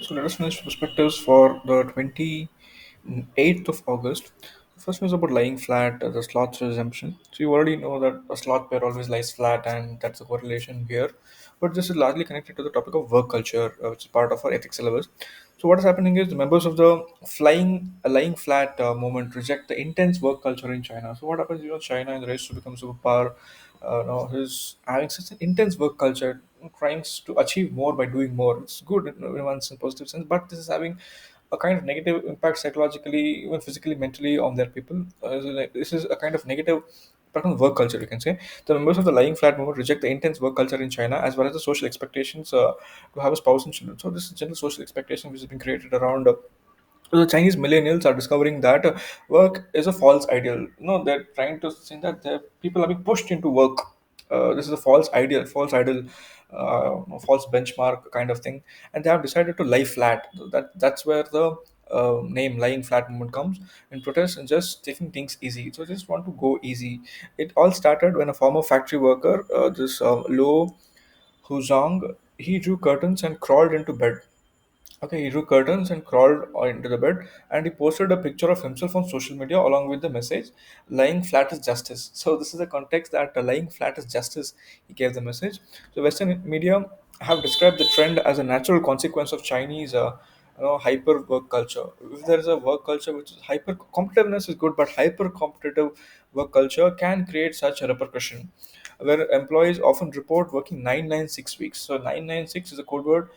So let us finish perspectives for the 28th of August. The first one is about lying flat, the sloth resumption. So you already know that a sloth pair always lies flat, and that's a correlation here. But this is largely connected to the topic of work culture, which is part of our ethics syllabus. So what is happening is the members of the lying flat movement reject the intense work culture in China. So what happens? China in the race to become superpower, is having such an intense work culture, trying to achieve more by doing more. It's good in one positive sense, but this is having a kind of negative impact psychologically, even physically, mentally on their people. This is a kind of negative impact on work culture, you can say. The members of the lying flat movement reject the intense work culture in China as well as the social expectations to have a spouse and children. So this is general social expectation which has been created around so the Chinese millennials are discovering that work is a false ideal. They're trying to say that people are being pushed into work. This is a false ideal, false benchmark kind of thing, and they have decided to lie flat. That's where the name "lying flat" movement comes in protest and just taking things easy. So just want to go easy. It all started when a former factory worker, this Lo Huzong, he drew curtains and crawled into bed. Okay, he drew curtains and crawled into the bed, and he posted a picture of himself on social media along with the message, lying flat is justice. So, this is the context that lying flat is justice, he gave the message. So, Western media have described the trend as a natural consequence of Chinese hyper work culture. If there is a work culture which is hyper competitiveness is good, but hyper competitive work culture can create such a repercussion where employees often report working 996 weeks. So 996 is a code word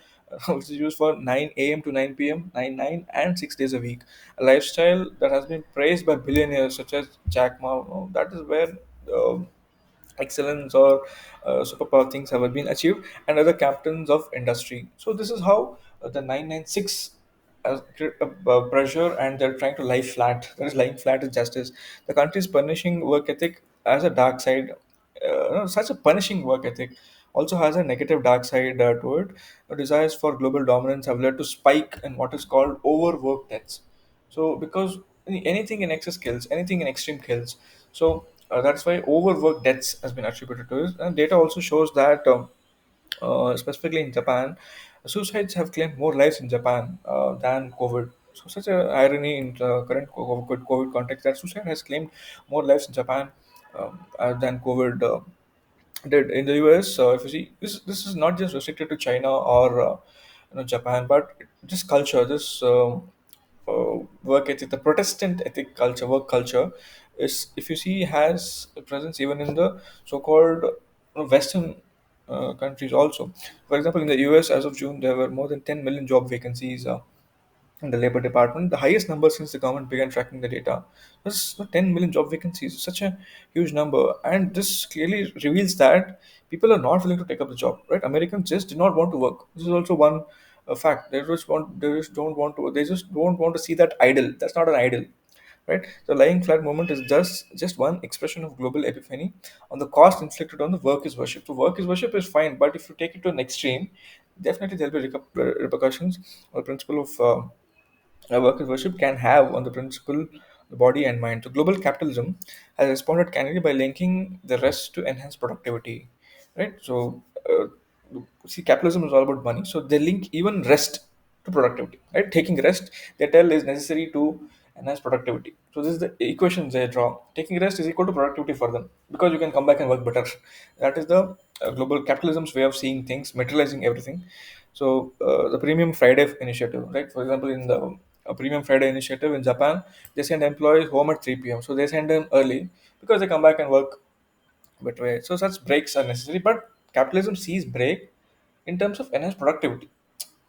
which is used for 9 a.m. to 9 p.m., 9 and 6 days a week. A lifestyle that has been praised by billionaires such as Jack Ma. That is where excellence or superpower things have been achieved, and other captains of industry. So this is how the 996 create a pressure, and they're trying to lie flat. That is, lying flat is justice. The country is punishing work ethic as a dark side. Such a punishing work ethic also has a negative dark side to it. Desires for global dominance have led to spike in what is called overwork deaths. So because anything in excess kills, anything in extreme kills. So that's why overwork deaths has been attributed to it. And data also shows that specifically in Japan, suicides have claimed more lives in Japan than COVID. So such a irony in the current COVID context that suicide has claimed more lives in Japan than COVID did in the US. If you see, this is not just restricted to China or Japan, but just culture. This work ethic, the Protestant ethic culture, work culture, is, if you see, has a presence even in the so-called Western countries also. For example, in the US, as of June, there were more than 10 million job vacancies in the labor department, the highest number since the government began tracking the data. That's 10 million job vacancies, such a huge number, and this clearly reveals that people are not willing to take up the job. Right? Americans just do not want to work. This is also one fact. They just don't want to. They just don't want to see that idle. That's not an idle. Right? The lying flat movement is just one expression of global epiphany on the cost inflicted on the work is worship. So work is worship is fine, but if you take it to an extreme, definitely there'll be repercussions. The principle of workers' worship can have on the principle, the body and mind. So global capitalism has responded candidly by linking the rest to enhance productivity, right? So see, capitalism is all about money. So they link even rest to productivity, right? Taking rest, they tell, is necessary to enhance productivity. So this is the equation they draw. Taking rest is equal to productivity for them because you can come back and work better. That is the global capitalism's way of seeing things, materializing everything. So the Premium Friday initiative, right? For example, in the Premium Friday initiative in Japan, they send employees home at 3 p.m. So they send them early because they come back and work better. So such breaks are necessary, but capitalism sees break in terms of enhanced productivity.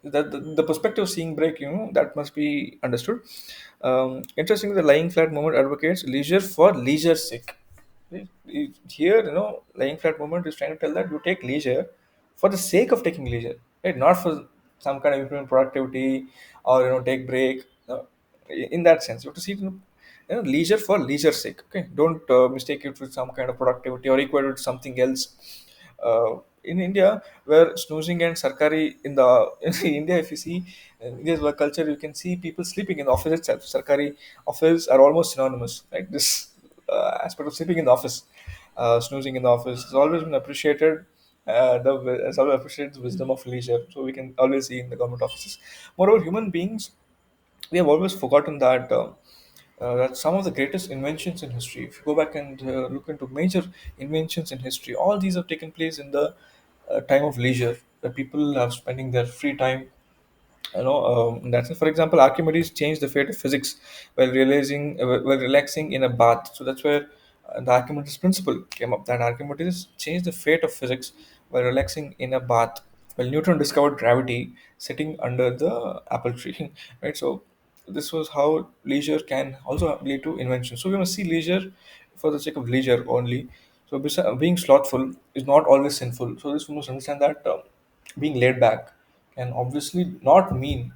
The perspective of seeing break, that must be understood. Interestingly, the lying flat movement advocates leisure for leisure's sake. Here, lying flat movement is trying to tell that you take leisure for the sake of taking leisure, right? Not for some kind of improvement productivity or take break. In that sense, you have to see leisure for leisure's sake. Okay, don't mistake it with some kind of productivity or equate it with something else. In India, where snoozing and sarkari in India, if you see India's work culture, you can see people sleeping in the office itself. Sarkari office are almost synonymous, right? This aspect of sleeping in the office, snoozing in the office has always been appreciated some appreciate the wisdom of leisure. So we can always see in the government offices. Moreover, human beings, we have always forgotten that some of the greatest inventions in history, if you go back and look into major inventions in history, all these have taken place in the time of leisure, that people are spending their free time. That's it. For example, Archimedes changed the fate of physics while relaxing in a bath. So that's where the Archimedes principle came up. That Archimedes changed the fate of physics while relaxing in a bath. While Newton discovered gravity sitting under the apple tree, right? So this was how leisure can also lead to invention. So we must see leisure for the sake of leisure only. So being slothful is not always sinful. So this we must understand that being laid back can obviously not mean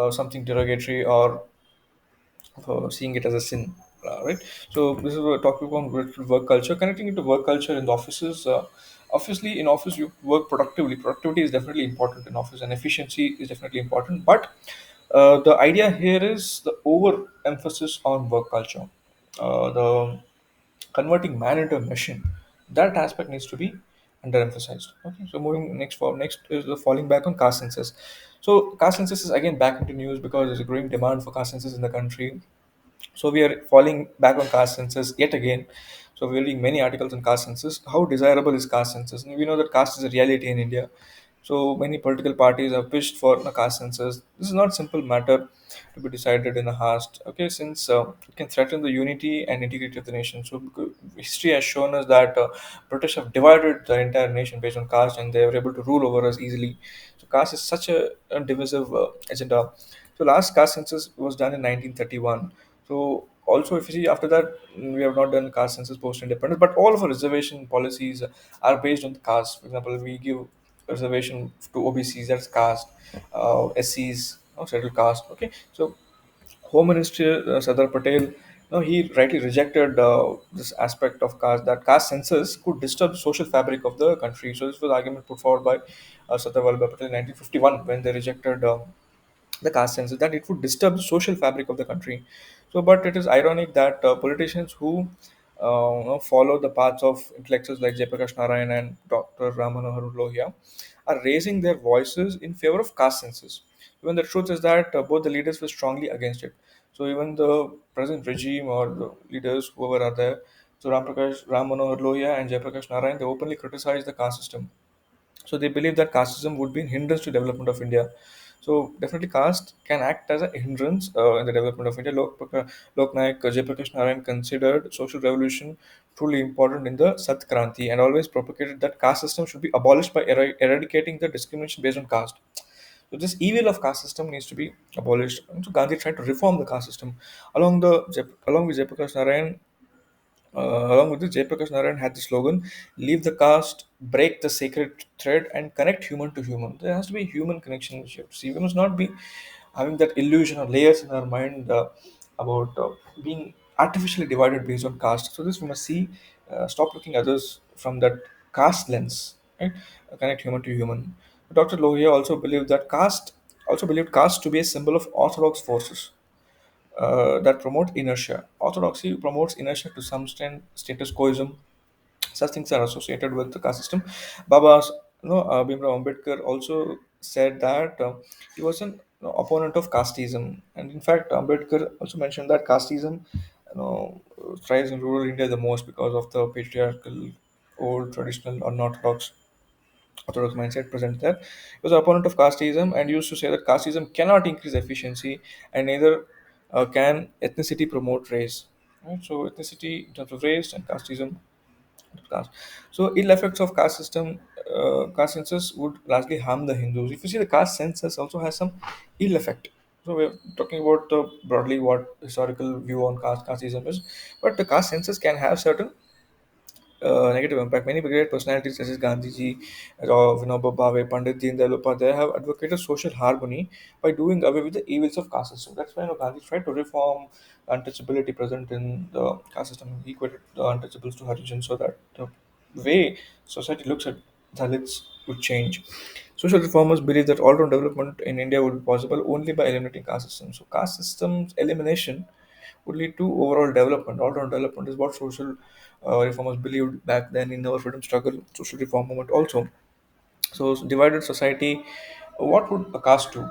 something derogatory or seeing it as a sin, right? So this is a topic on work culture, connecting it to work culture in the offices. Obviously, in office you work productively. Productivity is definitely important in office, and efficiency is definitely important. But the idea here is the overemphasis on work culture. The converting man into a machine, that aspect needs to be underemphasized. Okay, so moving next is the falling back on caste census. So caste census is again back into news because there's a growing demand for caste census in the country. So we are falling back on caste census yet again. So we're reading many articles on caste census. How desirable is caste census? And we know that caste is a reality in India. So many political parties have pushed for a caste census. This is not a simple matter to be decided in a haste. Okay, since it can threaten the unity and integrity of the nation. So history has shown us that British have divided the entire nation based on caste, and they were able to rule over us easily. So caste is such a divisive agenda. So last caste census was done in 1931. So also, if you see after that, we have not done caste census post independence, but all of our reservation policies are based on the caste. For example, we give reservation to OBCs, that's caste, SCs, scheduled caste. Okay, so Home Minister Sardar Patel, he rightly rejected this aspect of caste, that caste census could disturb the social fabric of the country. So this was the argument put forward by Sardar Vallabhbhai Patel in 1951 when they rejected the caste census, that it would disturb the social fabric of the country. So, but it is ironic that politicians who follow the paths of intellectuals like Jayaprakash Narayan and Dr. Ram Manohar Lohia are raising their voices in favor of caste census. Even the truth is that both the leaders were strongly against it. So even the present regime or the leaders, whoever are there, so Ram Manohar Lohia and Jayaprakash Narayan, they openly criticize the caste system. So they believe that casteism would be a hindrance to development of India. So definitely caste can act as a hindrance in the development of India. Loknayak Jayaprakash Narayan considered social revolution truly important in the Sat Kranti and always propagated that caste system should be abolished by eradicating the discrimination based on caste. So this evil of caste system needs to be abolished. And so Gandhi tried to reform the caste system. Along with Jayaprakash Narayan, along with this, Jayaprakash Narayan had the slogan, leave the caste, break the sacred thread, and connect human to human. There has to be human connection. See, we must not be having that illusion or layers in our mind about being artificially divided based on caste. So, this we must see, stop looking at others from that caste lens, right? Connect human to human. Dr. Lohia also believed caste to be a symbol of orthodox forces that promote inertia. Orthodoxy promotes inertia to some extent, status quoism. Such things are associated with the caste system. Bhimrao Ambedkar also said that he was an opponent of casteism, and in fact, Ambedkar also mentioned that casteism, thrives in rural India the most because of the patriarchal, old, traditional, orthodox mindset present there. He was an opponent of casteism and used to say that casteism cannot increase efficiency and neither can ethnicity promote race. Right? So ethnicity in terms of race and casteism caste. So ill effects of caste census would largely harm the Hindus. If you see, the caste census also has some ill effect. So we're talking about broadly what historical view on casteism is, but the caste census can have certain negative impact. Many great personalities such as Gandhiji, Vinoba Bhave, Pandit Deendayal Upadhyay have advocated social harmony by doing away with the evils of caste system. That's why Gandhi tried to reform untouchability present in the caste system. He equated the untouchables to Harijans so that the way society looks at Dalits would change. Social reformers believe that all-round development in India would be possible only by eliminating caste systems. So caste systems elimination would lead to overall development. All-round development is what social reformers believed back then in our freedom struggle, social reform movement also. So, divided society, what would a caste do?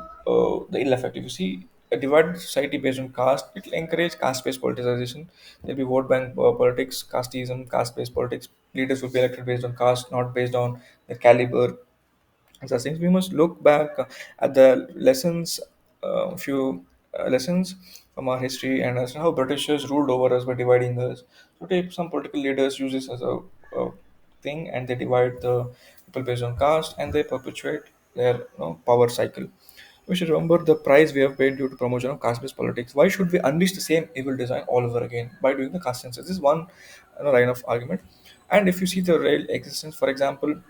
The ill effect. If you see a divided society based on caste, it will encourage caste-based politicization. There'll be vote bank politics, casteism, caste-based politics. Leaders will be elected based on caste, not based on the caliber. So, since we must look back at the lessons, few lessons from our history, and as to how Britishers ruled over us by dividing us. So, take some political leaders use this as a thing, and they divide the people based on caste, and they perpetuate their power cycle. We should remember the price we have paid due to promotion of caste-based politics. Why should we unleash the same evil design all over again by doing the caste census? This is one line of argument. And if you see the real existence, for example,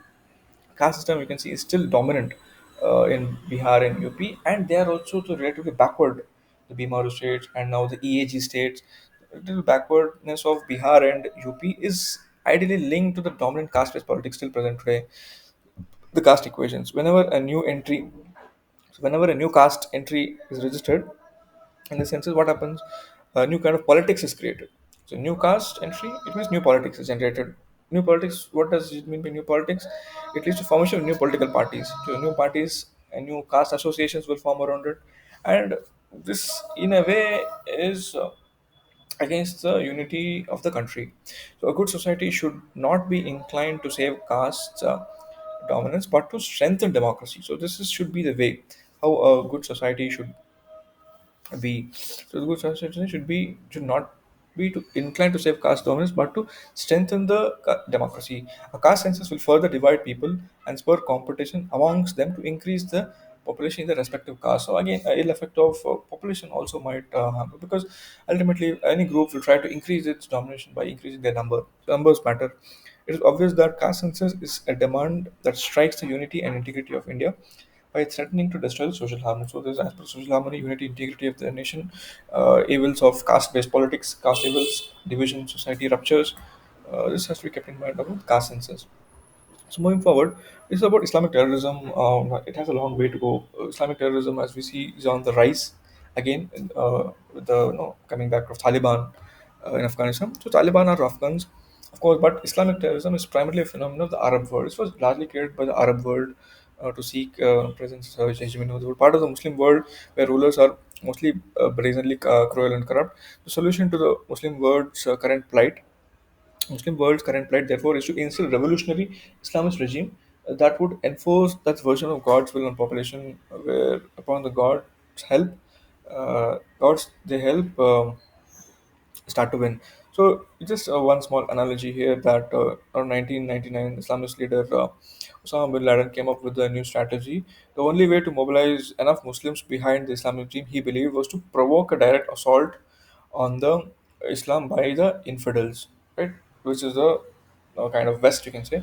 caste system you can see is still dominant in Bihar and UP, and they are also the relatively backward, the Bimaru states and now the EAG states. The backwardness of Bihar and UP is ideally linked to the dominant caste-based politics still present today. The caste equations. Whenever a new caste entry is registered, in the census, what happens? A new kind of politics is created. So new caste entry, it means new politics is generated. New politics, what does it mean by new politics? It leads to formation of new political parties. So new parties and new caste associations will form around it, and this, in a way, is against the unity of the country. So a good society should not be inclined to save caste dominance, but to strengthen democracy. So should be the way how a good society be. So the good constitution should not be to inclined to save caste dominance, but to strengthen the democracy. A caste census will further divide people and spur competition amongst them to increase the population in the respective caste. So again, a ill effect of population also might happen, because ultimately any group will try to increase its domination by increasing their number. Numbers matter. It is obvious that caste census is a demand that strikes the unity and integrity of India by threatening to destroy the social harmony. So, there's as per social harmony, unity, integrity of the nation, evils of caste-based politics, caste evils, division, society ruptures. This has to be kept in mind about caste census. So moving forward, this is about Islamic terrorism. It has a long way to go. Islamic terrorism, as we see, is on the rise again. With the coming back of Taliban in Afghanistan. So Taliban are Afghans, of course, but Islamic terrorism is primarily a phenomenon of the Arab world. This was largely created by the Arab world to seek presence, hegemony of the world. Part of the Muslim world where rulers are mostly brazenly cruel and corrupt. The solution to the Muslim world's Muslim world's current plight, therefore, is to instill revolutionary Islamist regime that would enforce that version of God's will on population, where upon the God's help, God's they help start to win. So, just one small analogy here that around 1999, Islamist leader Osama bin Laden came up with a new strategy. The only way to mobilize enough Muslims behind the Islamic regime, he believed, was to provoke a direct assault on the Islam by the infidels, right? Which is a kind of West, you can say.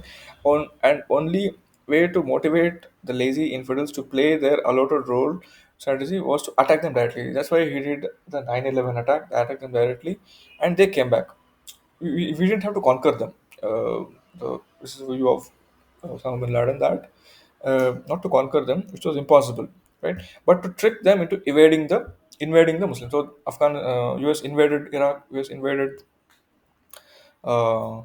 And only way to motivate the lazy infidels to play their allotted role strategy was to attack them directly. That's why he did the 9/11 attack. They attacked them directly, and they came back. We didn't have to conquer them. This is the view of Osama bin Laden, that not to conquer them, which was impossible, right? But to trick them into invading the Muslims. So U.S. invaded Iraq, U.S. invaded uh,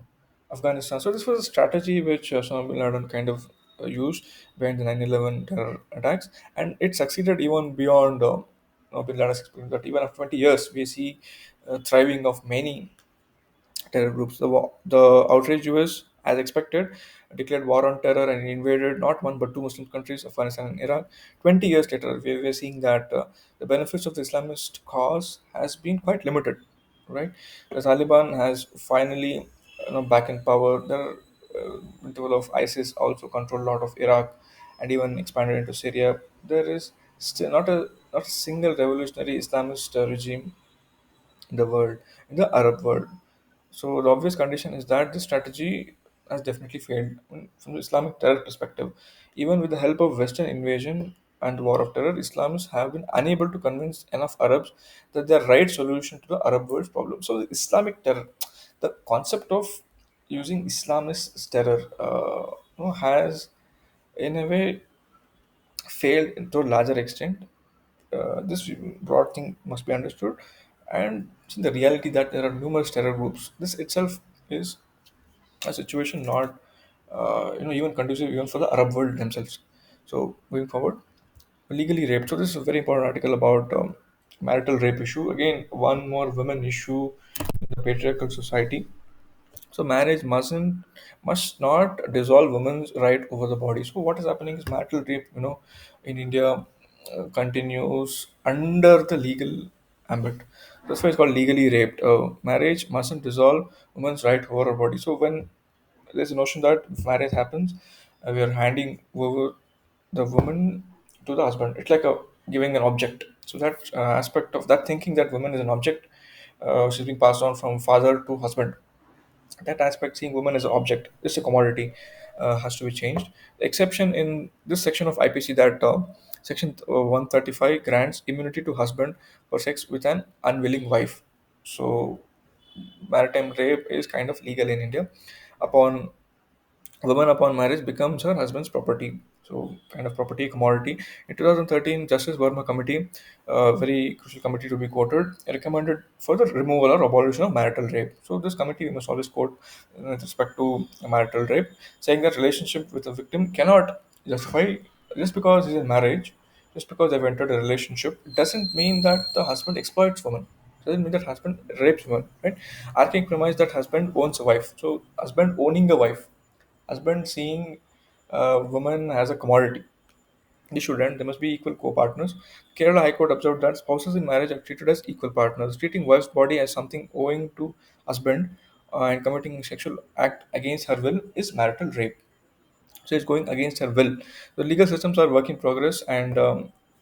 Afghanistan. So this was a strategy which Osama bin Laden kind of used behind the 9/11 terror attacks, and it succeeded even beyond bin Laden's experience. That even after 20 years, we see thriving of many terror groups. The outraged US, as expected, declared war on terror and invaded not one but two Muslim countries, Afghanistan and Iraq. 20 years later, we're seeing that the benefits of the Islamist cause has been quite limited, right? The Taliban has finally back in power. The interval of ISIS also controlled a lot of Iraq and even expanded into Syria. There is still not a single revolutionary Islamist regime in the world, in the Arab world. So the obvious condition is that this strategy has definitely failed. From the Islamic terror perspective. Even with the help of Western invasion and war of terror, Islamists have been unable to convince enough Arabs that they are right solution to the Arab world's problem. So the Islamic terror, the concept of using Islamist terror, has in a way failed to a larger extent. This broad thing must be understood, and the reality that there are numerous terror groups. This itself is a situation not even conducive even for the Arab world themselves. So moving forward, legally raped. So this is a very important article about marital rape issue. Again, one more women issue in the patriarchal society. So marriage must not dissolve women's right over the body. So what is happening is marital rape, in India continues under the legal ambit. That's why it's called legally raped. Marriage mustn't dissolve women's right over her body. So when there's a notion that if marriage happens, we are handing over the woman to the husband. It's like a giving an object. So that aspect of that thinking that woman is an object, she's being passed on from father to husband, that aspect seeing women as an object, it's a commodity, has to be changed. The exception in this section of IPC, that section 135 grants immunity to husband for sex with an unwilling wife. So maritime rape is kind of legal in India. Upon woman upon marriage becomes her husband's property. So kind of property commodity. In 2013, Justice Verma Committee, a very crucial committee to be quoted, recommended for the removal or abolition of marital rape. So this committee we must always quote with respect to marital rape, saying that relationship with the victim cannot justify just because he's in marriage, just because they've entered a relationship, doesn't mean that the husband exploits woman. Doesn't mean that husband rapes woman, right? Arcane premise that husband owns a wife. So husband owning a wife, husband seeing a woman as a commodity. They shouldn't. They must be equal co-partners. Kerala High Court observed that spouses in marriage are treated as equal partners. Treating wife's body as something owing to husband and committing sexual act against her will is marital rape. So it's going against her will. The legal systems are work in progress, and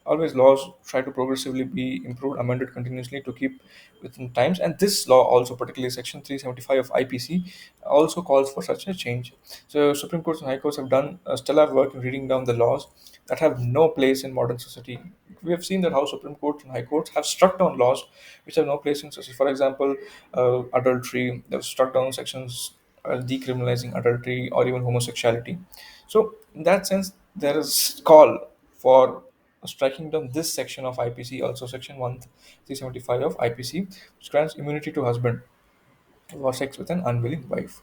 always laws try to progressively be improved, amended continuously to keep within times. And this law also, particularly Section 375 of IPC, also calls for such a change. So Supreme Courts and High Courts have done stellar work in reading down the laws that have no place in modern society. We have seen that how Supreme Court and High Courts have struck down laws which have no place in society. For example, adultery. They've struck down sections decriminalizing adultery or even homosexuality. So, in that sense, there is call for striking down this section of IPC, also section 1375 of IPC, which grants immunity to husband for sex with an unwilling wife.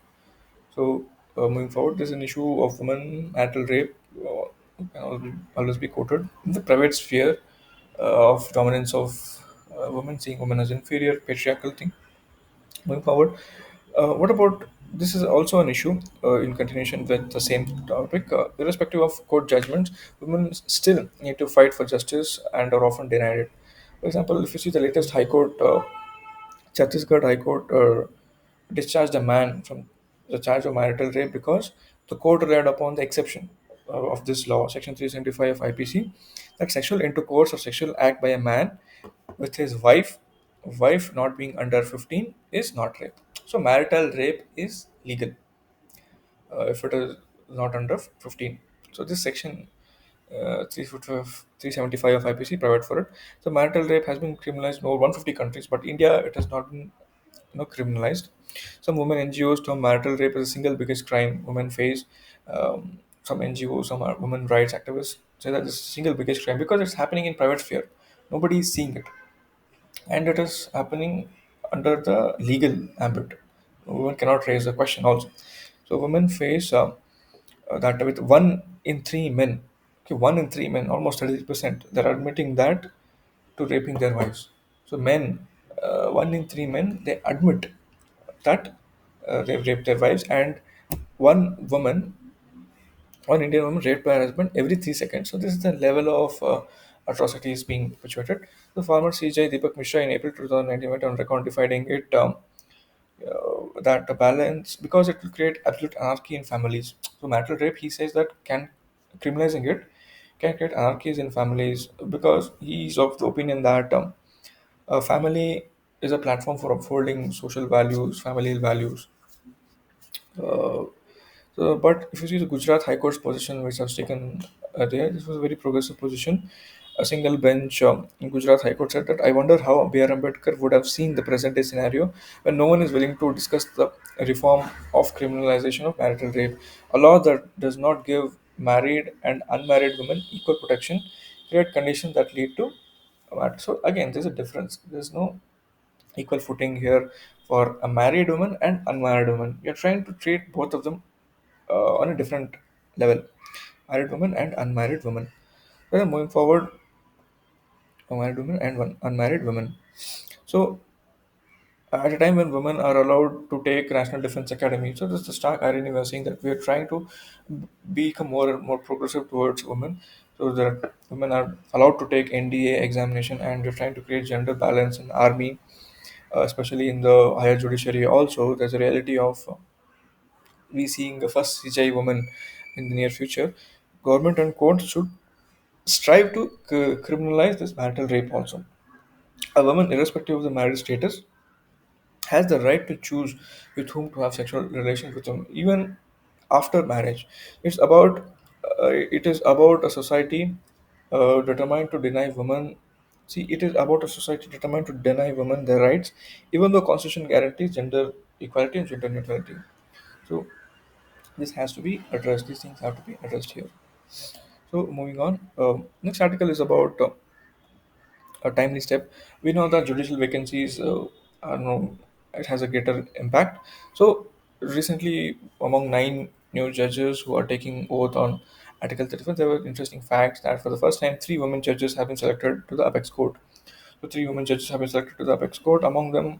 So, moving forward, there's an issue of women marital rape. Can always be quoted in the private sphere of dominance of women, seeing women as inferior, patriarchal thing. Moving forward, what about this is also an issue in continuation with the same topic. Irrespective of court judgments, women still need to fight for justice and are often denied it. For example, if you see the latest High Court, Chhattisgarh High Court discharged a man from the charge of marital rape because the court relied upon the exception of this law, Section 375 of IPC, that sexual intercourse or sexual act by a man with his wife not being under 15 is not rape. So marital rape is legal if it is not under 15. So this section 375 of IPC provide for it. So marital rape has been criminalized in over 150 countries, but India it has not been criminalized. Some women NGOs term marital rape as the single biggest crime women face. Some NGOs, some women rights activists say that this is the single biggest crime because it's happening in private sphere. Nobody is seeing it, and it is happening under the legal ambit. Women cannot raise the question also. So women face that with 1 in 3 men, okay, 1 in 3 men, almost 33%, they're admitting that to raping their wives. So men, 1 in 3 men, they admit that they've raped their wives, and one Indian woman raped by her husband every 3 seconds. So this is the level of atrocities being perpetrated. The former CJ Deepak Mishra in April 2019 went on record defining it that the balance because it will create absolute anarchy in families. So marital rape, he says that can criminalizing it can create anarchies in families because he's of the opinion that a family is a platform for upholding social values, family values. Uh, but if you see the Gujarat High Court's position, which was taken there, this was a very progressive position. A single bench in Gujarat High Court said that I wonder how B.R. Ambedkar would have seen the present day scenario when no one is willing to discuss the reform of criminalization of marital rape. A law that does not give married and unmarried women equal protection create conditions that lead to so again there's a difference. There's no equal footing here for a married woman and unmarried woman. You're trying to treat both of them on a different level: married women and unmarried women. Then moving forward, married women and unmarried women. So at a time when women are allowed to take National Defense Academy, so this is the stark irony we are seeing, that we are trying to become more and more progressive towards women, so that women are allowed to take NDA examination, and we're trying to create gender balance in army, especially in the higher judiciary. Also, there's a reality of we seeing the first CGI woman in the near future. Government and courts should strive to criminalize this marital rape also. A woman, irrespective of the marriage status, has the right to choose with whom to have sexual relations with them, even after marriage. It is about a society determined to deny women. See, it is about a society determined to deny women their rights, even though Constitution guarantees gender equality and gender neutrality. So this has to be addressed. These things have to be addressed here. So moving on, next article is about a timely step. We know that judicial vacancies are no, it has a greater impact. So recently, among 9 new judges who are taking oath on Article 35, there were interesting facts that for the first time, 3 women judges have been selected to the apex court. So 3 women judges have been selected to the apex court. Among them,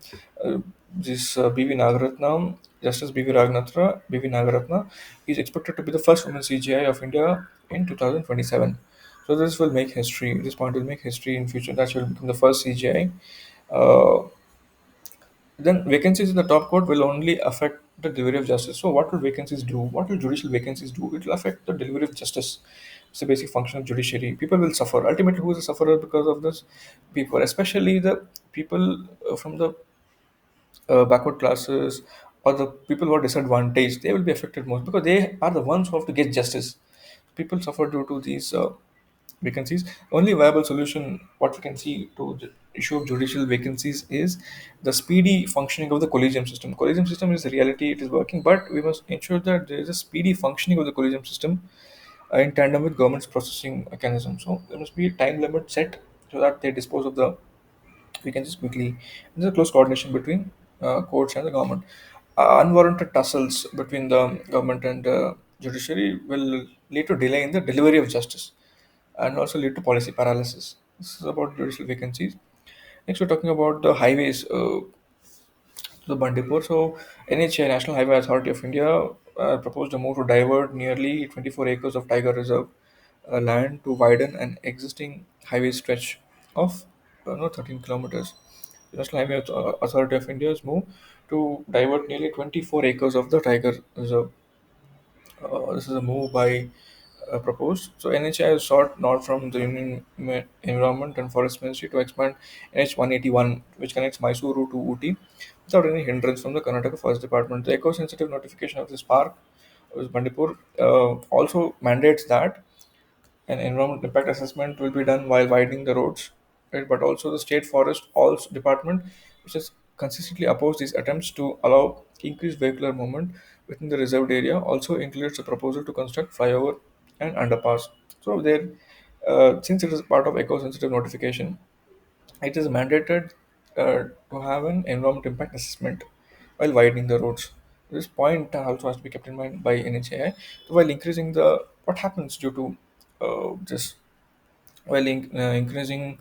this B.V. Nagaratna, Justice B.V. Nagaratna, is expected to be the first woman CGI of India in 2027. So this will make history. This point will make history in future. That she will become the first CGI. Then vacancies in the top court will only affect the delivery of justice. So what will vacancies do? What will judicial vacancies do? It will affect the delivery of justice. It's a basic function of judiciary. People will suffer. Ultimately, who is the sufferer because of this? People, especially the people from the backward classes or the people who are disadvantaged, they will be affected most because they are the ones who have to get justice. People suffer due to these vacancies. Only viable solution, what we can see to the issue of judicial vacancies, is the speedy functioning of the collegium system. Collegium system is a reality; it is working, but we must ensure that there is a speedy functioning of the collegium system in tandem with government's processing mechanism. So there must be a time limit set so that they dispose of the vacancies quickly. There's a close coordination between courts and the government. Unwarranted tussles between the government and judiciary will lead to delay in the delivery of justice and also lead to policy paralysis. This is about judicial vacancies. Next, we're talking about the highways to the Bandipur. So, NHA, National Highway Authority of India, proposed a move to divert nearly 24 acres of tiger reserve land to widen an existing highway stretch of 13 kilometers. The National Highway Authority of India's move to divert nearly 24 acres of the tiger reserve. This is a move by proposed. So NHI has sought nod from the Union Environment and Forest Ministry to expand NH 181, which connects Mysuru to Ooty, without any hindrance from the Karnataka Forest Department. The eco-sensitive notification of this park, Bandipur, also mandates that an environmental impact assessment will be done while widening the roads, right? But also the state forest also department, which has consistently opposed these attempts to allow increased vehicular movement within the reserved area, also includes a proposal to construct flyover and underpass. So there, since it is part of eco-sensitive notification, it is mandated to have an environmental impact assessment while widening the roads. This point also has to be kept in mind by NHAI. While increasing the what happens due to this increasing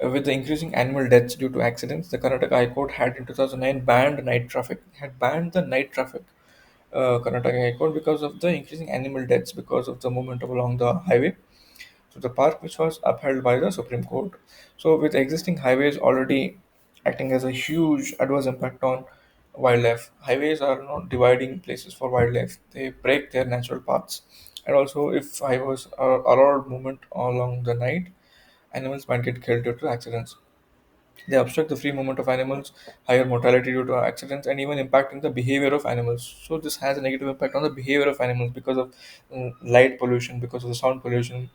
with the increasing animal deaths due to accidents, the Karnataka High Court had in 2009 banned night traffic. Had banned the night traffic, Karnataka High Court, because of the increasing animal deaths because of the movement along the highway to the park, which was upheld by the Supreme Court. So, with existing highways already acting as a huge adverse impact on wildlife, highways are not dividing places for wildlife. They break their natural paths, and also if highways are allowed movement along the night, animals might get killed due to accidents. They obstruct the free movement of animals, higher mortality due to accidents, and even impacting the behavior of animals. So this has a negative impact on the behavior of animals because of light pollution, because of the sound pollution.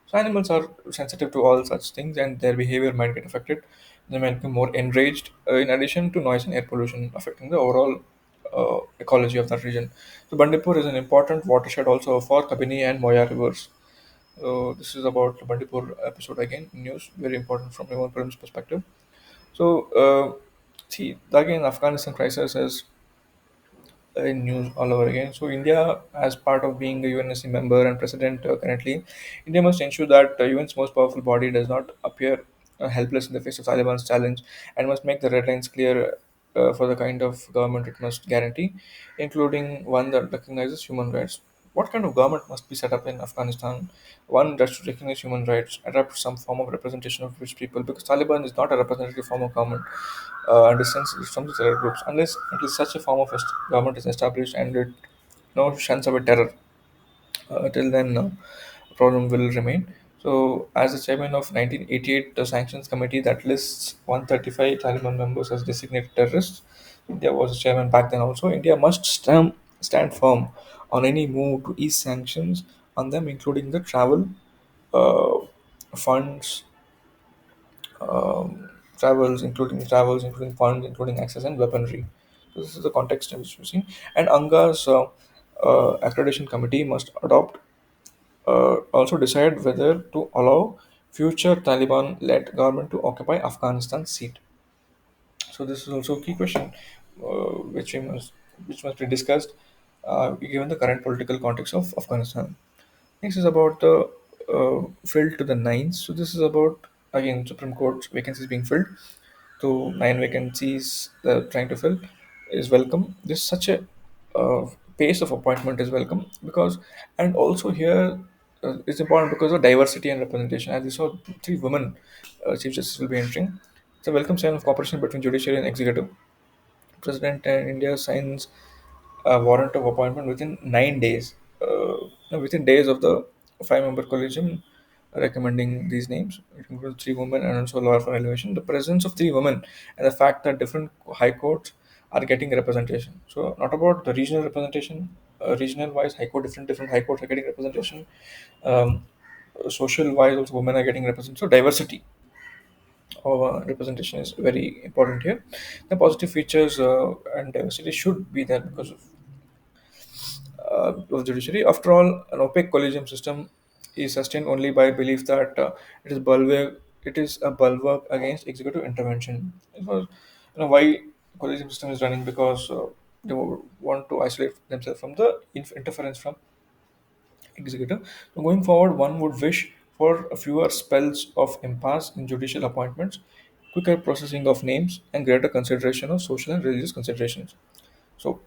So animals are sensitive to all such things, and their behavior might get affected. They might become more enraged. In addition to noise and air pollution, affecting the overall ecology of that region. So Bandipur is an important watershed also for Kabini and Moya rivers. This is about the Bandipur episode again. News very important from human film's perspective. So, see, again, Afghanistan crisis has in news all over again. So India, as part of being a UNSC member and president currently, India must ensure that UN's most powerful body does not appear helpless in the face of Taliban's challenge, and must make the red lines clear for the kind of government it must guarantee, including one that recognizes human rights. What kind of government must be set up in Afghanistan? One that should recognize human rights, adapt to some form of representation of rich people, because Taliban is not a representative form of government and distance from the terror groups unless until such a form of government is established and it shuns away terror. Till then, problem will remain. So, as the chairman of 1988, the sanctions committee that lists 135 Taliban members as designated terrorists, India was the chairman back then also. India must stand firm on any move to ease sanctions on them, including the travel, uh, funds, travels, including funds, including access and weaponry. So this is the context in which you see. And UNGA's accreditation committee must also decide whether to allow future Taliban-led government to occupy Afghanistan's seat. So this is also a key question, which must be discussed, given the current political context of Afghanistan. Next is about the filled to the nines. So this is about again Supreme Court vacancies being filled to nine vacancies they're trying to fill is welcome. This such a pace of appointment is welcome because, and also here it's important because of diversity and representation. As we saw, three women chief justice will be entering. It's a welcome sign of cooperation between judiciary and executive. President and India signs a warrant of appointment within 9 days. No, within days of the five-member collegium recommending these names. It includes three women and also a lawyer for elevation. The presence of three women and the fact that different high courts are getting representation. So not about the regional representation, regional wise high court, different high courts are getting representation. Um, Social wise also women are getting representation. So diversity of representation is very important here. The positive features and diversity should be there because of judiciary. After all, an opaque collegium system is sustained only by belief that it is a bulwark against executive intervention. It was, why collegium system is running because they want to isolate themselves from the interference from executive. So going forward, one would wish for fewer spells of impasse in judicial appointments, quicker processing of names, and greater consideration of social and religious considerations. So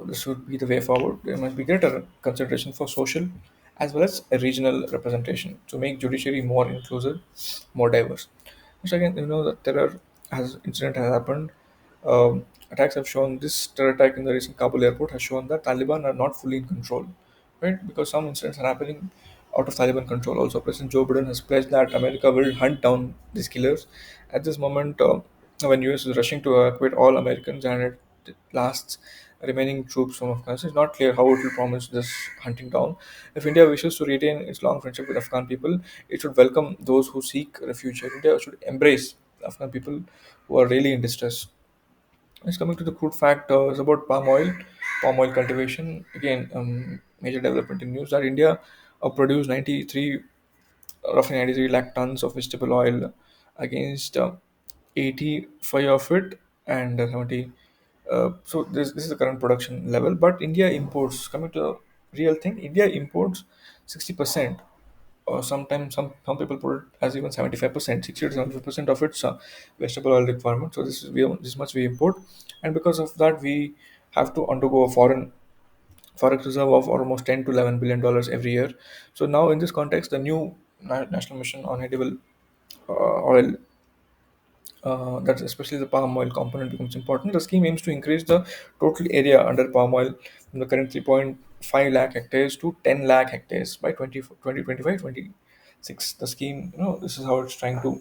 this should be the way forward. There must be greater consideration for social as well as a regional representation to make judiciary more inclusive, more diverse. So again, the terror has incident has happened. Attacks have shown this terror attack in the recent Kabul airport has shown that Taliban are not fully in control, right? Because some incidents are happening out of Taliban control. Also, President Joe Biden has pledged that America will hunt down these killers. At this moment, when US is rushing to acquit all Americans and it lasts remaining troops from Afghanistan, it's not clear how it will promise this hunting down. If India wishes to retain its long friendship with Afghan people, it should welcome those who seek refuge. India should embrace Afghan people who are really in distress. It's coming to the crude fact is about palm oil cultivation. Again, major development in news that India produced 93 lakh tons of vegetable oil against 85 of it and 70. So this is the current production level. But India imports, coming to the real thing, India imports 60%, or sometimes some people put it as even 75%, 60 to 75% of its vegetable oil requirement. So this much we import, and because of that we have to undergo a forex reserve of almost 10 to 11 billion dollars every year. So now in this context, the new national mission on edible oil, that's especially the palm oil component becomes important. The scheme aims to increase the total area under palm oil from the current 3.5 lakh hectares to 10 lakh hectares by 2025 26. The scheme, this is how it's trying to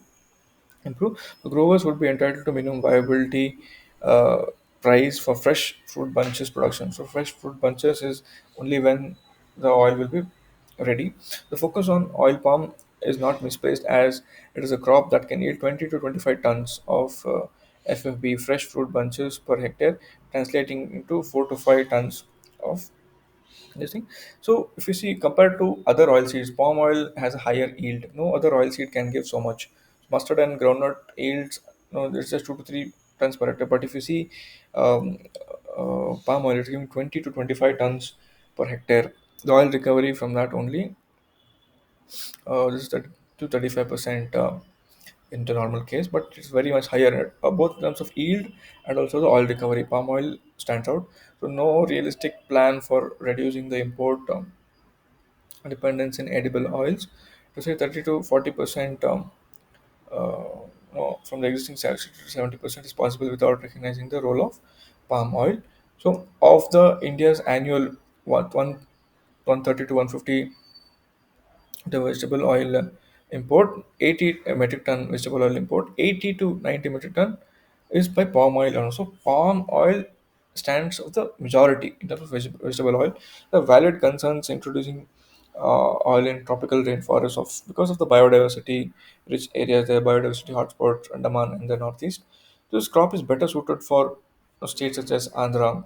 improve. The growers would be entitled to minimum viability uh, price for fresh fruit bunches production. So fresh fruit bunches is only when the oil will be ready. The focus on oil palm is not misplaced as it is a crop that can yield 20 to 25 tons of FFB fresh fruit bunches per hectare, translating into 4 to 5 tons of this thing. So if you see compared to other oil seeds, palm oil has a higher yield. No other oil seed can give so much. Mustard and groundnut yields, no, it's just 2 to 3 tons per hectare. But if you see um, palm oil, it's giving 20 to 25 tons per hectare. The oil recovery from that only, this is to 35% in the normal case, but it's very much higher both in terms of yield and also the oil recovery. Palm oil stands out. So no realistic plan for reducing the import dependence in edible oils. To say 30 to 40% no, from the existing 60 to 70% is possible without recognizing the role of palm oil. So of the India's annual what 130 to 150 the vegetable oil import, 80 metric ton vegetable oil import, 80 to 90 metric ton is by palm oil. And also palm oil stands of the majority in terms of vegetable oil. The valid concerns introducing oil in tropical rainforests of because of the biodiversity rich areas, the biodiversity hotspots Andaman and the northeast. This crop is better suited for states such as Andhra,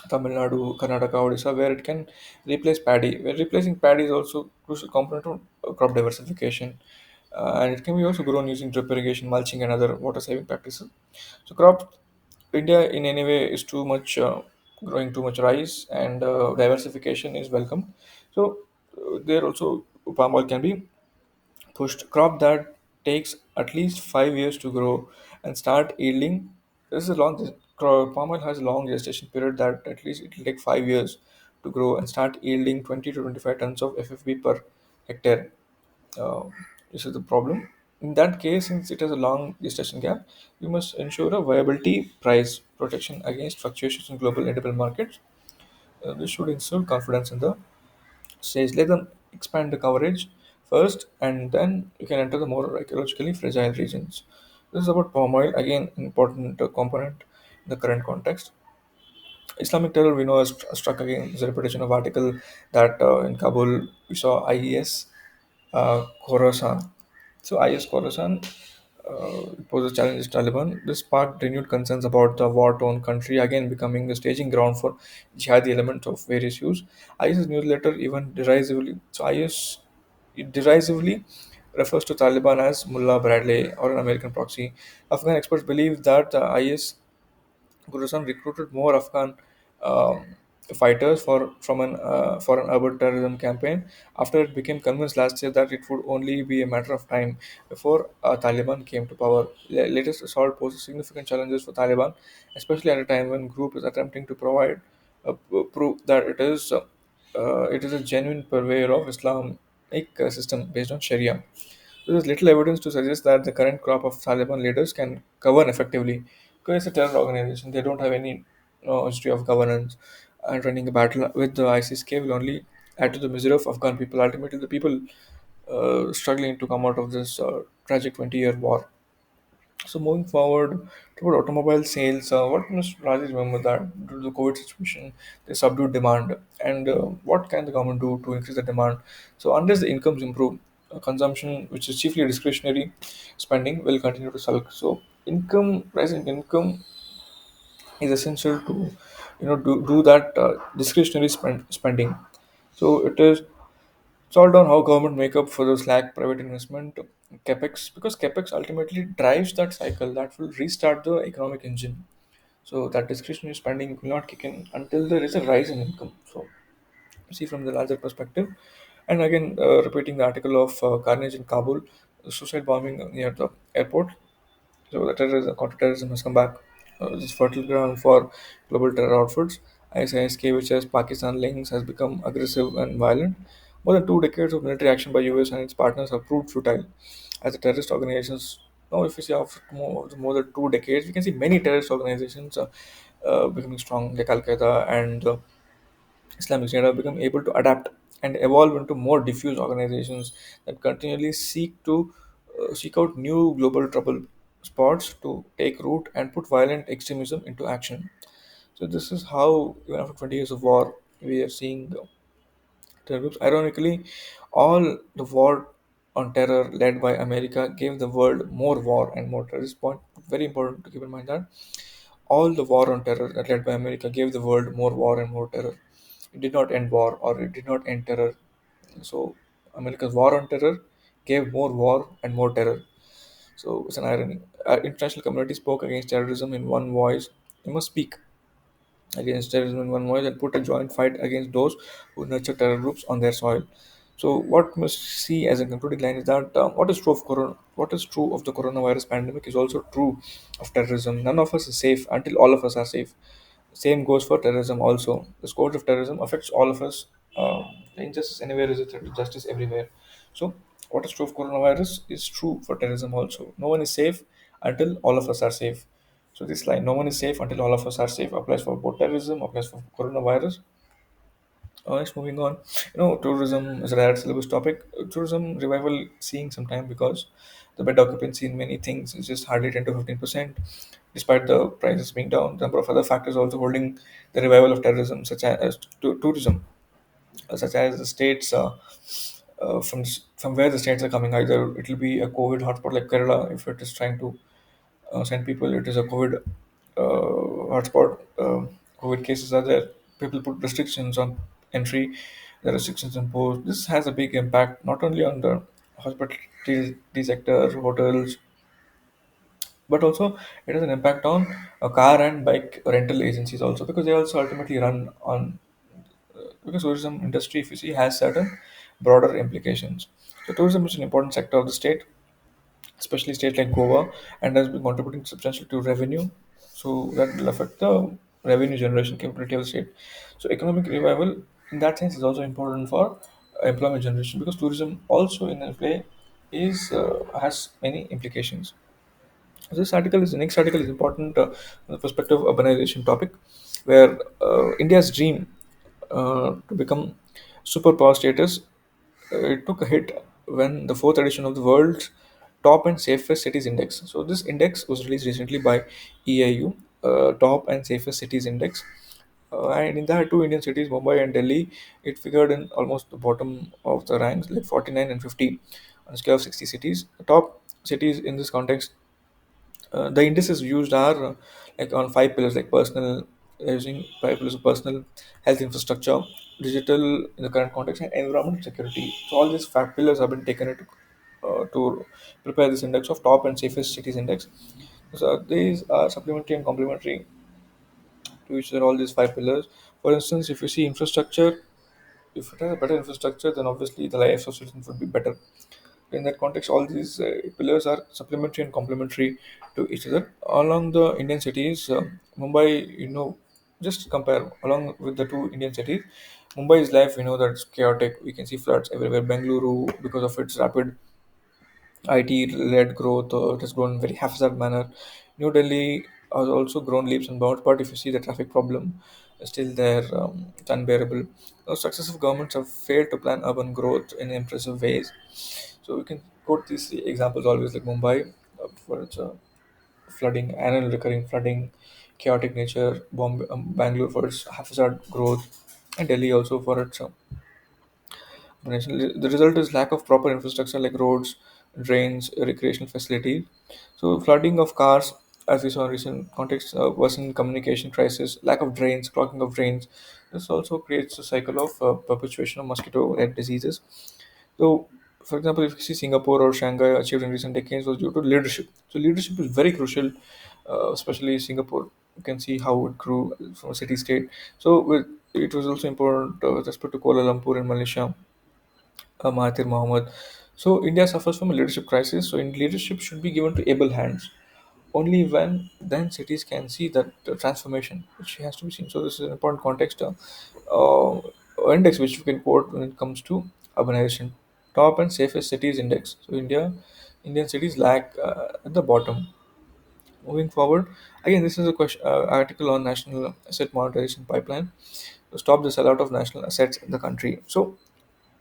Tamil Nadu, Karnataka, Odisha, where it can replace paddy. Where replacing paddy is also crucial component of crop diversification, and it can be also grown using drip irrigation, mulching, and other water saving practices. So, crop India in any way is too much growing too much rice, and diversification is welcome. So, there also palm oil can be pushed. Crop that takes at least 5 years to grow and start yielding. This is a long. Palm oil has a long gestation period that at least it will take 5 years to grow and start yielding 20 to 25 tons of FFB per hectare. Uh, this is the problem. In that case, since it has a long gestation gap, you must ensure a viability price protection against fluctuations in global edible markets. This should instill confidence in the stage. Let them expand the coverage first, and then you can enter the more ecologically fragile regions. This is about palm oil, again, an important component in the current context. Islamic terror, we know, has struck again. There's a repetition of article that in Kabul we saw IES Khorasan. So IS Khorasan poses challenges to Taliban. This sparked renewed concerns about the war-torn country, again becoming a staging ground for jihadi elements of various hues. IS's newsletter even derisively, so IS it derisively refers to Taliban as Mullah Bradley or an American proxy. Afghan experts believe that the IS Guruzan recruited more Afghan um, fighters for an urban terrorism campaign after it became convinced last year that it would only be a matter of time before Taliban came to power. Latest assault poses significant challenges for Taliban, especially at a time when group is attempting to provide proof that it is a genuine purveyor of Islamic system based on Sharia. There is little evidence to suggest that the current crop of Taliban leaders can govern effectively because it's a terror organization. They don't have any history of governance, and running a battle with the ISIS-K will only add to the misery of Afghan people. Ultimately, the people struggling to come out of this tragic 20-year war. So moving forward toward automobile sales, what must Rajesh remember that due to the COVID situation, they subdued demand, and what can the government do to increase the demand? So unless the incomes improve, consumption, which is chiefly discretionary spending, will continue to sulk. So rising income is essential to do that discretionary spending. So it's all down how government make up for the slack private investment, capex, because capex ultimately drives that cycle that will restart the economic engine. So that discretionary spending will not kick in until there is a rise in income. So see from the larger perspective, and again repeating the article of carnage in Kabul, suicide bombing near the airport. So the counter-terrorism has come back. This fertile ground for global terror outfits. ISIS-K, which has Pakistan links, has become aggressive and violent. More than 2 decades of military action by US and its partners have proved futile. As the terrorist organizations, now if we see after more than 2 decades, we can see many terrorist organizations becoming strong, like Al Qaeda and Islamic State, have become able to adapt and evolve into more diffuse organizations that continually seek out new global trouble spots to take root and put violent extremism into action. So this is how, even after 20 years of war, we are seeing terror groups. Ironically, all the war on terror led by America gave the world more war and more terror. This point very important to keep in mind that all the war on terror that led by America gave the world more war and more terror. It did not end war or it did not end terror. So America's war on terror gave more war and more terror. So it's an irony. International community spoke against terrorism in one voice. You must speak. against terrorism in one voice and put a joint fight against those who nurture terror groups on their soil. So, what we must see as a concluding line is that what is true of the coronavirus pandemic is also true of terrorism. None of us is safe until all of us are safe. Same goes for terrorism also. The scourge of terrorism affects all of us. Injustice anywhere is a threat to justice everywhere. So, what is true of coronavirus is true for terrorism also. No one is safe until all of us are safe. So, this line, no one is safe until all of us are safe, applies for both terrorism, applies for coronavirus. Next, moving on, tourism is a rare syllabus topic. Tourism revival seeing some time because the bed occupancy in many things is just hardly 10 to 15%, despite the prices being down. The number of other factors also holding the revival of terrorism, such as tourism, such as the states from where the states are coming. Either it will be a COVID hotspot like Kerala, if it is trying to send people. It is a COVID hotspot. COVID cases are there. People put restrictions on entry. The restrictions imposed. This has a big impact not only on the hospitality sector, hotels, but also it has an impact on car and bike rental agencies also, because they also ultimately run on because tourism industry, if you see, has certain broader implications. So tourism is an important sector of the state, especially states like Goa, and has been contributing substantially to revenue. So that will affect the revenue generation capability of the state. So economic revival, in that sense, is also important for employment generation, because tourism also in a way is has many implications. This article is the next article is important from the perspective of urbanization topic, where India's dream to become superpower status it took a hit when the fourth edition of the world's top and safest cities index. So this index was released recently by EIU, top and safest cities index. And in that two Indian cities, Mumbai and Delhi, it figured in almost the bottom of the ranks, like 49 and 50 on a scale of 60 cities. The top cities in this context, the indices used are like on five pillars, like personal, using five pillars of personal health infrastructure, digital in the current context, and environment security. So all these five pillars have been taken into to prepare this index of top and safest cities index. So these are supplementary and complementary to each other, all these five pillars. For instance, if you see infrastructure, if it has a better infrastructure, then obviously the lives of citizens would be better. In that context, all these pillars are supplementary and complementary to each other. Along the Indian cities, Mumbai, just compare along with the two Indian cities. Mumbai's life, we know that it's chaotic. We can see floods everywhere. Bengaluru, because of its rapid IT-led growth, it has grown in very haphazard manner. New Delhi has also grown leaps and bounds, but if you see the traffic problem is still there, it's unbearable. Successive governments have failed to plan urban growth in impressive ways. So we can quote these examples always, like Mumbai for its flooding, annual recurring flooding, chaotic nature, Bangalore for its haphazard growth, and Delhi also for its the result is lack of proper infrastructure like roads, drains, recreational facilities. So flooding of cars, as we saw in recent context, worsen communication crisis, lack of drains, clogging of drains. This also creates a cycle of perpetuation of mosquito-led diseases. So, for example, if you see Singapore or Shanghai achieved in recent decades was due to leadership. So leadership is very crucial, especially Singapore. You can see how it grew from a city state. So it was also important with respect to Kuala Lumpur in Malaysia, Mahathir Mohamad. So India suffers from a leadership crisis. So in leadership should be given to able hands. Only when then cities can see that transformation, which has to be seen. So this is an important context uh, index which you can quote when it comes to urbanization. Top and safest cities index. So Indian cities lag at the bottom. Moving forward, again, this is a question article on national asset monetization pipeline to stop the sellout of national assets in the country. So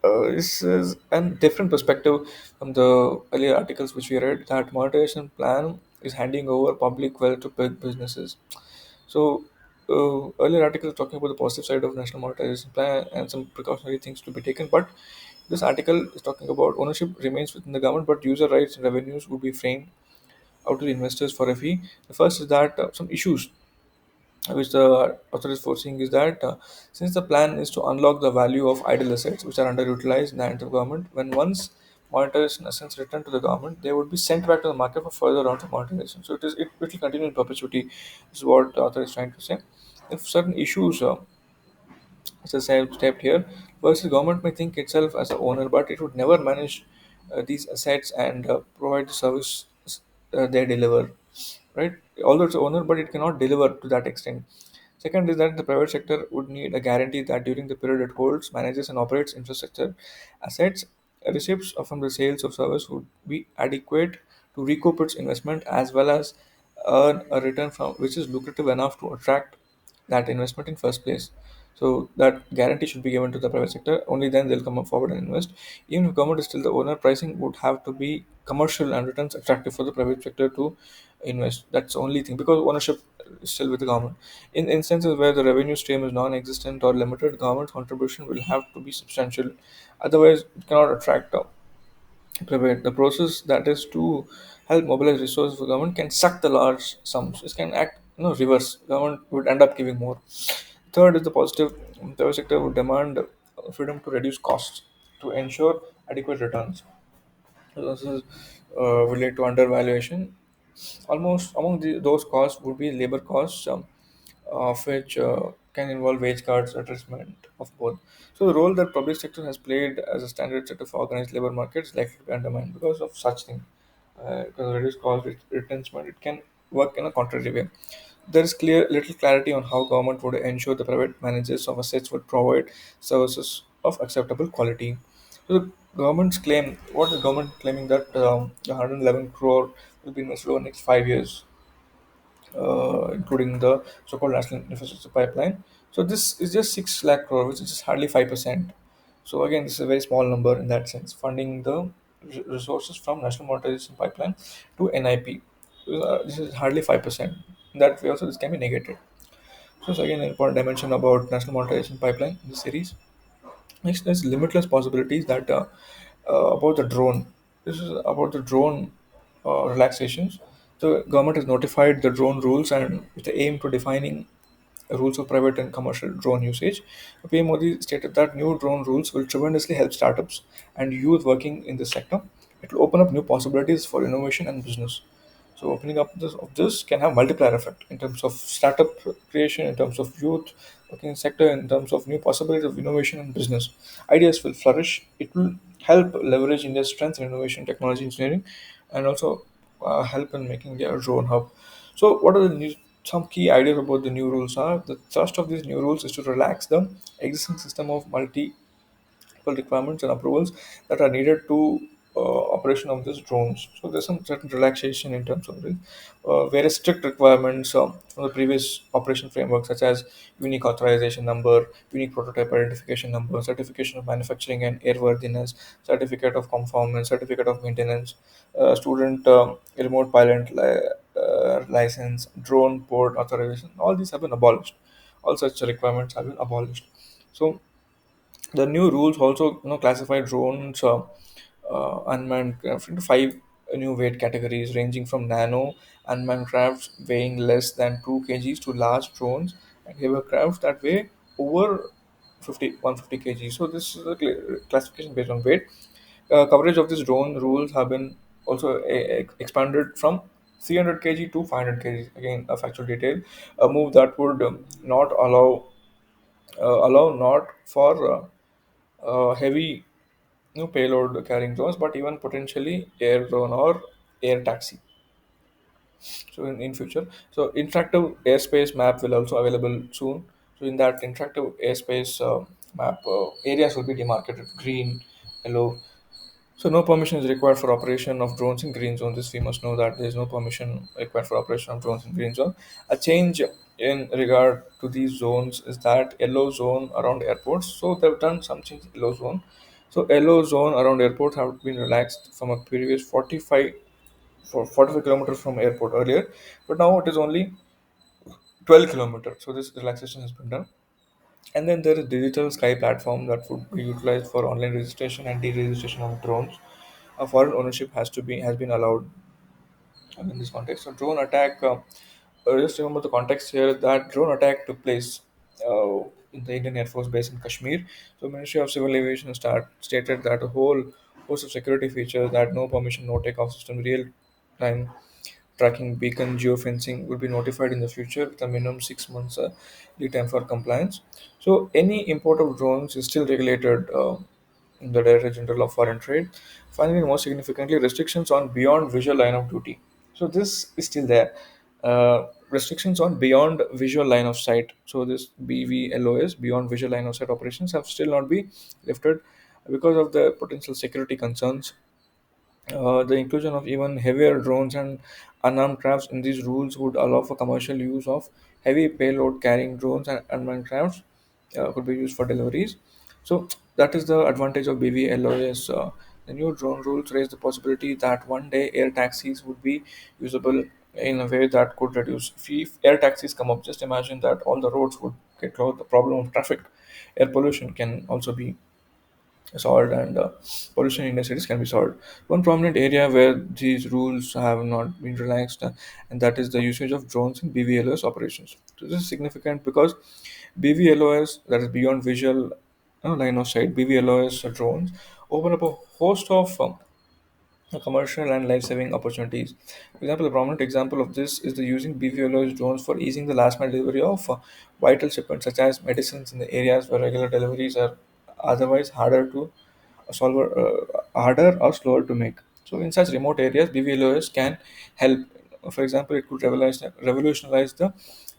this is a different perspective from the earlier articles which we read, that monetization plan is handing over public wealth to big businesses. So earlier articles talking about the positive side of national monetization plan and some precautionary things to be taken, but this article is talking about ownership remains within the government, but user rights and revenues would be framed out to the investors for a fee. The first is that some issues which the author is foreseeing is that since the plan is to unlock the value of idle assets which are underutilized in the hands of government, when once monetization assets return to the government, they would be sent back to the market for further rounds of monetization. So it will continue in perpetuity, is what the author is trying to say. if certain issues as I said, stepped here, first the government may think itself as a owner, but it would never manage these assets and provide the service they deliver, right? Although it's an owner, but it cannot deliver to that extent. Second is that the private sector would need a guarantee that during the period it holds, manages, and operates infrastructure assets, receipts from the sales of service would be adequate to recoup its investment as well as earn a return from which is lucrative enough to attract that investment in first place. So that guarantee should be given to the private sector. Only then they'll come up forward and invest. Even if government is still the owner, pricing would have to be commercial and returns attractive for the private sector to invest. That's the only thing because ownership is still with the government. In instances where the revenue stream is non-existent or limited, government contribution will have to be substantial. Otherwise, it cannot attract private. The process that is to help mobilize resources for government can suck the large sums. This can act, reverse. Government would end up giving more. Third is the positive. The private sector would demand freedom to reduce costs to ensure adequate returns. So this is related to undervaluation. Almost among those costs would be labor costs, of which can involve wage cuts, addressment of both. So the role that public sector has played as a standard set of organized labor markets is likely to be undermined because of such thing. Because reduced cost retrenchment, it can work in a contrary way. There is clear little clarity on how government would ensure the private managers of assets would provide services of acceptable quality. So the government's claim, what is government claiming that 111 crore will be invested over the next 5 years, including the so-called national infrastructure pipeline. So this is just 6 lakh crore, which is just hardly 5%. So again, this is a very small number in that sense, funding the resources from national monetization pipeline to NIP. This is hardly 5%. In that way also this can be negated. So it's again an important dimension about national monetization pipeline in this series. Next, there's limitless possibilities that about the drone. This is about the drone relaxations. The government has notified the drone rules and with the aim to defining rules of private and commercial drone usage. PM Modi stated that new drone rules will tremendously help startups and youth working in this sector. It will open up new possibilities for innovation and business. So opening up this can have multiplier effect in terms of startup creation, in terms of youth working in sector, in terms of new possibilities of innovation and business. Ideas will flourish. It will help leverage India's strength in innovation, technology, engineering, and also help in making India a drone hub. So what are the some key ideas about the new rules are? The thrust of these new rules is to relax the existing system of multi requirements and approvals that are needed to operation of these drones. So there's some certain relaxation in terms of this. Various strict requirements from the previous operation framework, such as unique authorization number, unique prototype identification number, certification of manufacturing and airworthiness, certificate of conformance, certificate of maintenance, student remote pilot license, drone port authorization. All these have been abolished. All such requirements have been abolished. So the new rules also classify drones unmanned craft into five new weight categories ranging from nano unmanned crafts weighing less than 2 kgs to large drones and heavier crafts that weigh over 150 kg. So this is a classification based on weight. Coverage of these drone rules have been also expanded from 300 kg to 500 kg. Again, a factual detail, a move that would not allow not for heavy payload carrying drones, but even potentially air drone or air taxi. So in future, so interactive airspace map will also available soon. So in that interactive airspace map, areas will be demarcated green, yellow. So no permission is required for operation of drones in green zone. This we must know that there is no permission required for operation of drones in green zone. A change in regard to these zones is that yellow zone around airports. So they've done some change in yellow zone. So yellow zone around airports have been relaxed from a previous 45 kilometers from airport earlier, but now it is only 12 kilometers. So this relaxation has been done. And then there is digital sky platform that would be utilized for online registration and deregistration of drones. A foreign ownership has been allowed in this context. So drone attack. Just remember the context here that drone attack took place in the Indian Air Force base in Kashmir. So Ministry of Civil Aviation stated that a whole host of security features that no permission, no takeoff system, real time tracking beacon geofencing would be notified in the future with a minimum 6 months lead time for compliance. So any import of drones is still regulated in the Director General of Foreign Trade. Finally, most significantly, restrictions on beyond visual line of duty. So this is still there. Restrictions on beyond visual line of sight. So this BVLOS, beyond visual line of sight operations, have still not been lifted because of the potential security concerns. The inclusion of even heavier drones and unarmed crafts in these rules would allow for commercial use of heavy payload carrying drones and unmanned crafts could be used for deliveries. So that is the advantage of BVLOS. The new drone rules raise the possibility that one day air taxis would be usable in a way that could reduce. If air taxis come up, just imagine that all the roads would get closed. The problem of traffic, air pollution can also be solved, and pollution in the cities can be solved. One prominent area where these rules have not been relaxed, and that is the usage of drones in BVLOS operations. So this is significant because BVLOS, that is beyond visual line of sight, BVLOS drones open up a host of commercial and life-saving opportunities. For example, a prominent example of this is the using BVLOS drones for easing the last-mile delivery of vital shipments such as medicines in the areas where regular deliveries are otherwise harder or slower to make. So, in such remote areas, BVLOS can help. For example, it could revolutionize the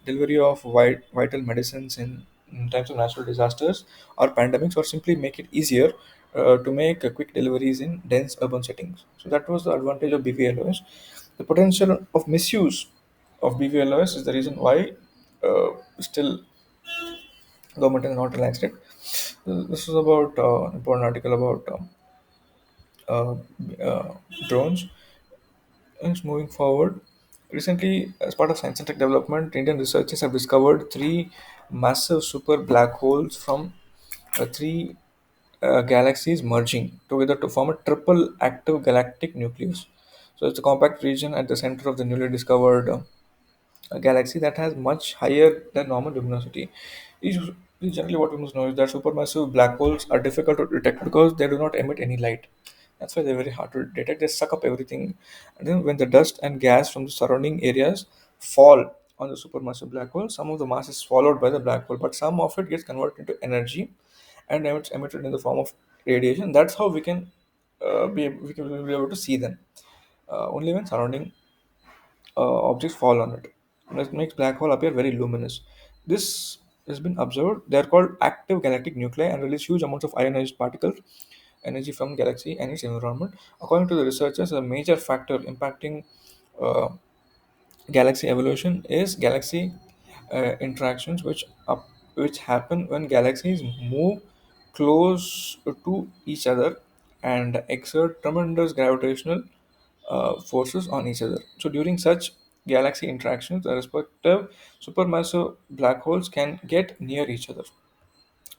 delivery of vital medicines in times of natural disasters or pandemics, or simply make it easier to make quick deliveries in dense urban settings. So, that was the advantage of BVLOS. The potential of misuse of BVLOS is the reason why still government has not relaxed it. This is about important article about uh, uh, drones. And moving forward, recently, as part of science and tech development, Indian researchers have discovered three massive super black holes from three galaxies merging together to form a triple active galactic nucleus. So it's a compact region at the center of the newly discovered a galaxy that has much higher than normal luminosity. Is Generally, what we must know is that supermassive black holes are difficult to detect because they do not emit any light. That's why they're very hard to detect. They suck up everything, and then when the dust and gas from the surrounding areas fall on the supermassive black hole, some of the mass is swallowed by the black hole, but some of it gets converted into energy and it's emitted in the form of radiation. That's how we can be able to see them only when surrounding objects fall on it. This makes black hole appear very luminous. This has been observed. They are called active galactic nuclei and release huge amounts of ionized particles, energy from galaxy and its environment. According to the researchers, a major factor impacting uh, galaxy evolution is galaxy interactions, which happen when galaxies move close to each other and exert tremendous gravitational forces on each other. So during such galaxy interactions, the respective supermassive black holes can get near each other.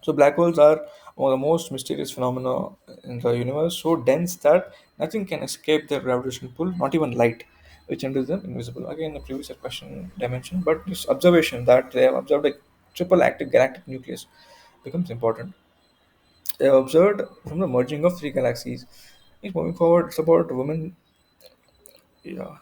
So black holes are one of the most mysterious phenomena in the universe, so dense that nothing can escape their gravitational pull, not even light, which renders them invisible. Again, the previous question dimension, but this observation that they have observed a triple active galactic nucleus becomes important. They have observed from the merging of three galaxies. Moving forward, it's about women. Yeah.